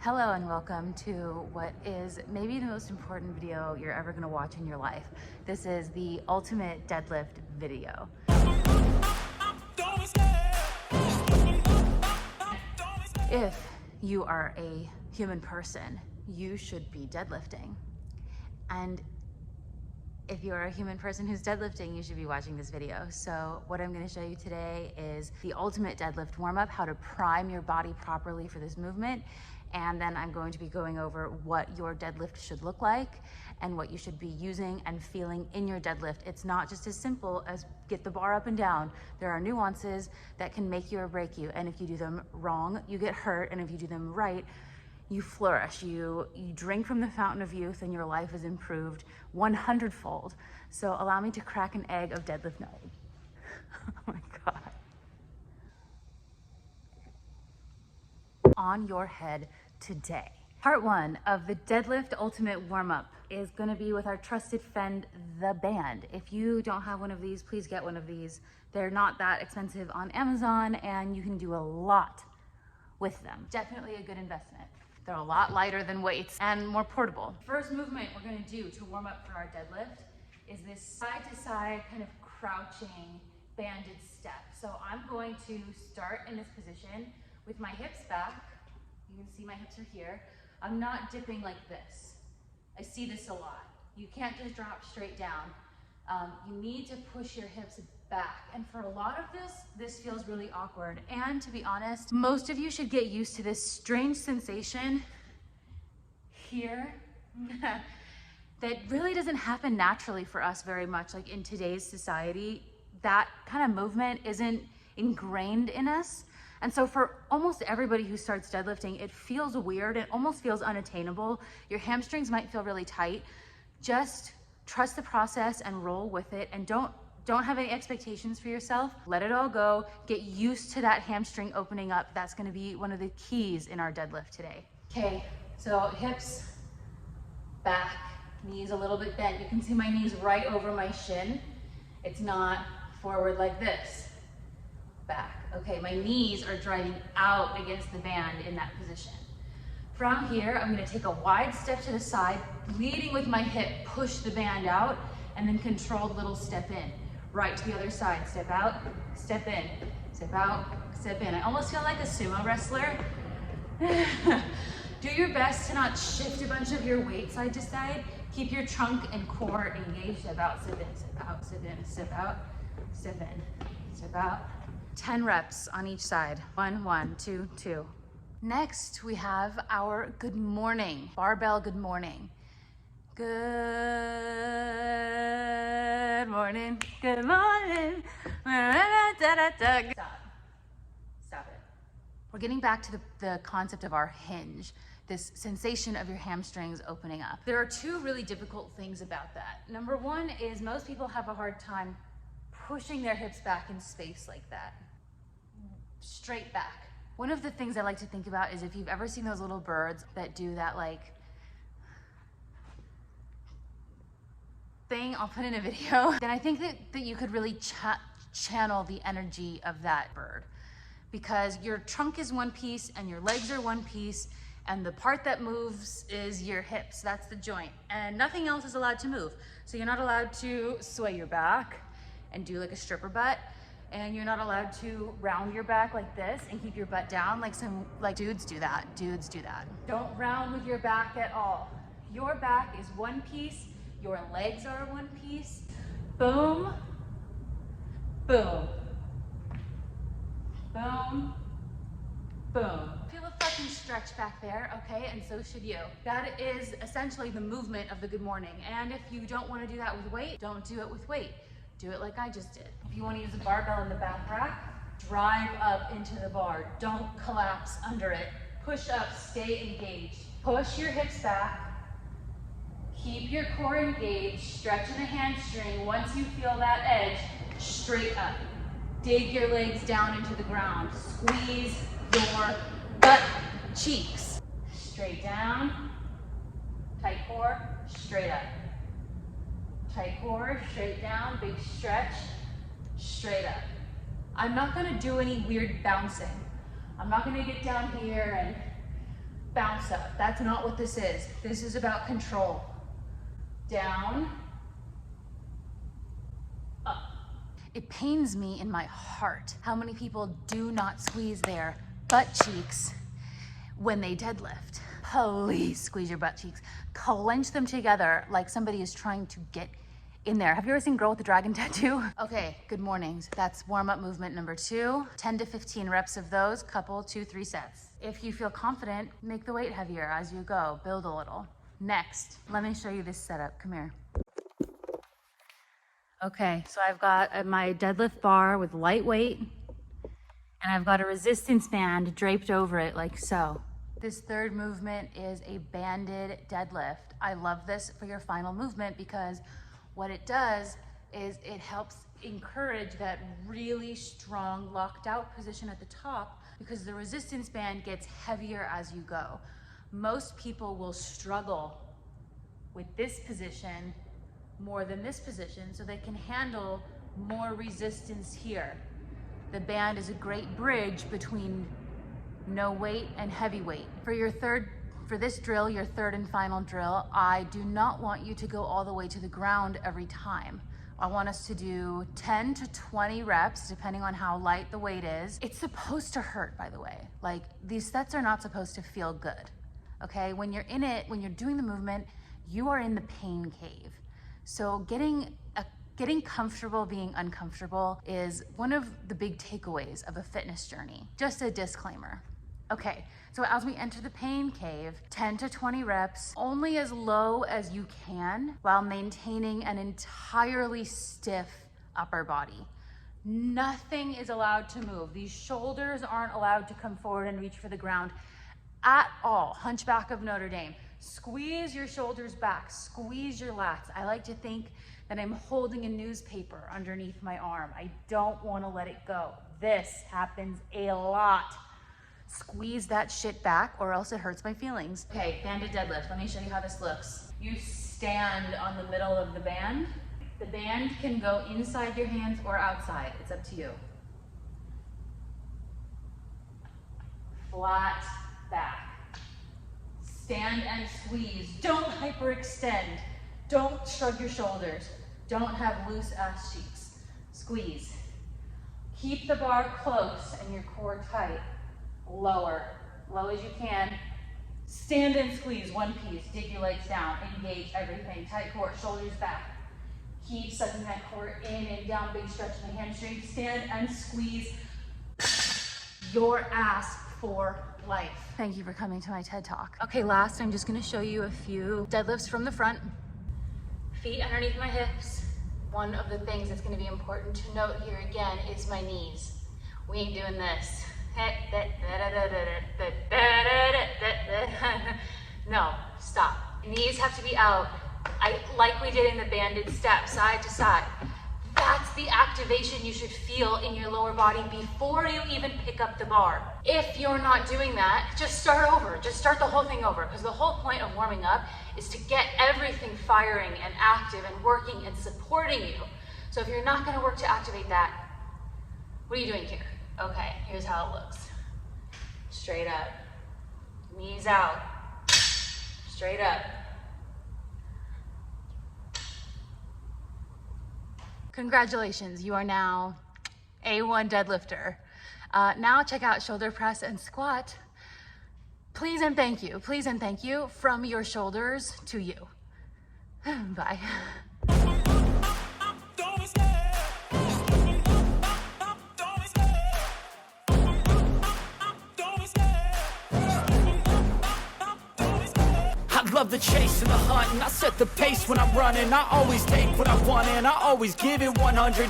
Hello and welcome to what is maybe the most important video you're ever going to watch in your life. This is the ultimate deadlift video. If you are a human person, you should be deadlifting. And if you are a human person who's deadlifting, you should be watching this video. So what I'm going to show you today is the ultimate deadlift warm-up, how to prime your body properly for this movement. And then I'm going to be going over what your deadlift should look like and what you should be using and feeling in your deadlift. It's not just as simple as get the bar up and down. There are nuances that can make you or break you. And if you do them wrong, you get hurt. And if you do them right, you flourish. You drink from the fountain of youth and your life is improved 100-fold. So allow me to crack an egg of deadlift knowledge. Oh my God. On your head today. Part one of the deadlift ultimate warm-up is going to be with our trusted friend, the band. If you don't have one of these, please get one of these. They're not that expensive on Amazon and you can do a lot with them. Definitely a good investment. They're a lot lighter than weights and more portable. First movement we're going to do to warm up for our deadlift is this side to side kind of crouching banded step. So I'm going to start in this position with my hips back. You can see my hips are here. I'm not dipping like this. I see this a lot. You can't just drop straight down. You need to push your hips back. And for a lot of this feels really awkward. And to be honest, most of you should get used to this strange sensation here that really doesn't happen naturally for us very much. Like in today's society, that kind of movement isn't ingrained in us. And so for almost everybody who starts deadlifting, it feels weird. It almost feels unattainable. Your hamstrings might feel really tight. Just trust the process and roll with it, and don't have any expectations for yourself. Let it all go. Get used to that hamstring opening up. That's going to be one of the keys in our deadlift today. Okay, so hips back, knees a little bit bent. You can see my knees right over my shin. It's not forward like this. Back. Okay, my knees are driving out against the band in that position. From here, I'm going to take a wide step to the side, leading with my hip, push the band out, and then controlled little step in. Right to the other side, step out, step in, step out, step in. I almost feel like a sumo wrestler. Do your best to not shift a bunch of your weight side to side. Keep your trunk and core engaged. Step out, step in, step out, step in, step out, step in, step out. 10 reps on each side. 1, 1, 2, 2. Next, we have our good morning, barbell good morning. Good morning, good morning. Stop it. We're getting back to the concept of our hinge, this sensation of your hamstrings opening up. There are two really difficult things about that. Number one is most people have a hard time pushing their hips back in space like that. Straight back. One of the things I like to think about is if you've ever seen those little birds that do that like thing, I'll put in a video, then I think that you could really channel the energy of that bird, because your trunk is one piece and your legs are one piece, and the part that moves is your hips. That's the joint, and nothing else is allowed to move. So you're not allowed to sway your back and do like a stripper butt. And you're not allowed to round your back like this and keep your butt down like dudes do that. Dudes do that. Don't round with your back at all. Your back is one piece. Your legs are one piece. Boom, boom, boom, boom. Feel a fucking stretch back there, okay? And so should you. That is essentially the movement of the good morning. And if you don't want to do that with weight, don't do it with weight. Do it like I just did. If you want to use a barbell in the back rack, drive up into the bar. Don't collapse under it. Push up, stay engaged. Push your hips back. Keep your core engaged. Stretch in the hamstring. Once you feel that edge, straight up. Dig your legs down into the ground. Squeeze your butt cheeks. Straight down. Tight core, straight up. Tight core, straight down, big stretch, straight up. I'm not gonna do any weird bouncing. I'm not gonna get down here and bounce up. That's not what this is. This is about control. Down, up. It pains me in my heart how many people do not squeeze their butt cheeks when they deadlift. Please squeeze your butt cheeks. Clench them together like somebody is trying to get in there. Have you ever seen Girl with the Dragon Tattoo? Okay, good mornings. That's warm-up movement number 2. 10 to 15 reps of those, couple 2-3 sets. If you feel confident, make the weight heavier as you go, build a little. Next, let me show you this setup. Come here. Okay, so I've got my deadlift bar with light weight, and I've got a resistance band draped over it like so. This third movement is a banded deadlift. I love this for your final movement because what it does is it helps encourage that really strong locked out position at the top because the resistance band gets heavier as you go. Most people will struggle with this position more than this position so they can handle more resistance here. The band is a great bridge between no weight and heavy weight. For this drill, your third and final drill, I do not want you to go all the way to the ground every time. I want us to do 10 to 20 reps, depending on how light the weight is. It's supposed to hurt, by the way. Like, these sets are not supposed to feel good, okay? When you're in it, when you're doing the movement, you are in the pain cave. So getting comfortable being uncomfortable is one of the big takeaways of a fitness journey. Just a disclaimer. Okay, so as we enter the pain cave, 10 to 20 reps, only as low as you can while maintaining an entirely stiff upper body. Nothing is allowed to move. These shoulders aren't allowed to come forward and reach for the ground at all. Hunchback of Notre Dame. Squeeze your shoulders back, squeeze your lats. I like to think that I'm holding a newspaper underneath my arm. I don't want to let it go. This happens a lot. Squeeze that shit back or else it hurts my feelings. Okay, banded deadlift. Let me show you how this looks. You stand on the middle of the band. The band can go inside your hands or outside. It's up to you. Flat back. Stand and squeeze. Don't hyperextend. Don't shrug your shoulders. Don't have loose ass cheeks. Squeeze. Keep the bar close and your core tight. Lower, low as you can. Stand and squeeze, one piece. Dig your legs down, engage everything. Tight core, shoulders back. Keep sucking that core in and down, big stretch in the hamstring. Stand and squeeze your ass for life. Thank you for coming to my TED Talk. Okay, last, I'm just gonna show you a few deadlifts from the front. Feet underneath my hips. One of the things that's gonna be important to note here again is my knees. We ain't doing this. No, stop. Knees have to be out. Like we did in the banded step, side to side. That's the activation you should feel in your lower body before you even pick up the bar. If you're not doing that, just start over. Just start the whole thing over, because the whole point of warming up is to get everything firing and active and working and supporting you. So if you're not going to work to activate that, what are you doing here? Okay, here's how it looks. Straight up. Knees out. Straight up. Congratulations, you are now A1 deadlifter. Now check out shoulder press and squat. Please and thank you from your shoulders to you. Bye. I love the chase and the hunt, and I set the pace when I'm running. I always take what I want and I always give it 100.